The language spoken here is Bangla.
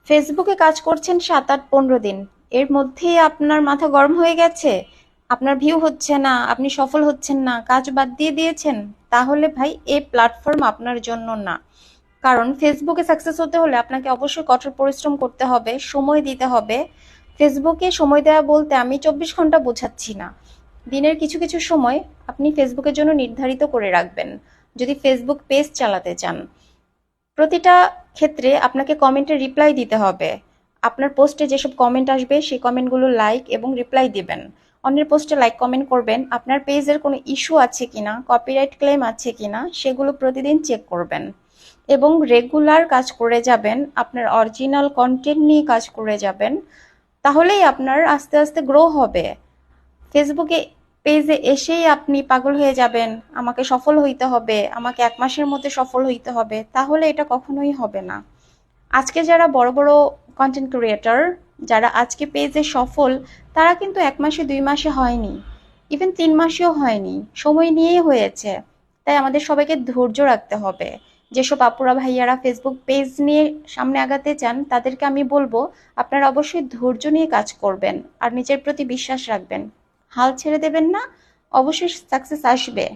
ফেসবুকে কাজ করছেন ৭, ৮, ১৫ দিন, এর মধ্যেই আপনার মাথা গরম হয়ে গেছে, আপনার ভিউ হচ্ছে না, আপনি সফল হচ্ছেন না, কাজ বাদ দিয়ে দিয়েছেন, তাহলে ভাই এই প্ল্যাটফর্ম আপনার জন্য না। কারণ ফেসবুকে সাকসেস হতে হলে আপনাকে অবশ্যই কঠোর পরিশ্রম করতে হবে, সময় দিতে হবে। ফেসবুকে সময় দেওয়া বলতে আমি ২৪ ঘন্টা বোঝাচ্ছি না। দিনের কিছু কিছু সময় আপনি ফেসবুকের জন্য নির্ধারিত করে রাখবেন, যদি ফেসবুক পেজ চালাতে চান। প্রতিটা ক্ষেত্রে আপনাকে কমেন্টের রিপ্লাই দিতে হবে। আপনার পোস্টে যেসব কমেন্ট আসবে সেই কমেন্টগুলো লাইক এবং রিপ্লাই দিবেন। অন্যের পোস্টে লাইক কমেন্ট করবেন, আপনার পেজের কোনো ইস্যু আছে কিনা, কপিরাইট ক্লেম আছে কিনা সেগুলো প্রতিদিন চেক করবেন এবং রেগুলার কাজ করে যাবেন, আপনার অরিজিনাল কন্টেন্ট নিয়ে কাজ করে যাবেন। তাহলেই আপনার আস্তে আস্তে গ্রো হবে। ফেসবুকে পেজে এসেই আপনি পাগল হয়ে যাবেন, আমাকে সফল হইতে হবে, আমাকে ১ মাসের মধ্যে সফল হইতে হবে, তাহলে এটা কখনোই হবে না। আজকে যারা বড় বড় কন্টেন্ট ক্রিয়েটর, যারা আজকে পেজে সফল, তারা কিন্তু ১ মাসে ২ মাসে হয়নি, ইভেন ৩ মাসেও হয়নি, সময় নিয়েই হয়েছে। তাই আমাদের সবাইকে ধৈর্য রাখতে হবে। যেসব আপুরা ভাইয়ারা ফেসবুক পেজ নিয়ে সামনে আগাতে চান তাদেরকে আমি বলবো, আপনারা অবশ্যই ধৈর্য নিয়ে কাজ করবেন আর নিজের প্রতি বিশ্বাস রাখবেন। হাল ছেড়ে দেবেন না, অবশ্যই সাকসেস আসবে।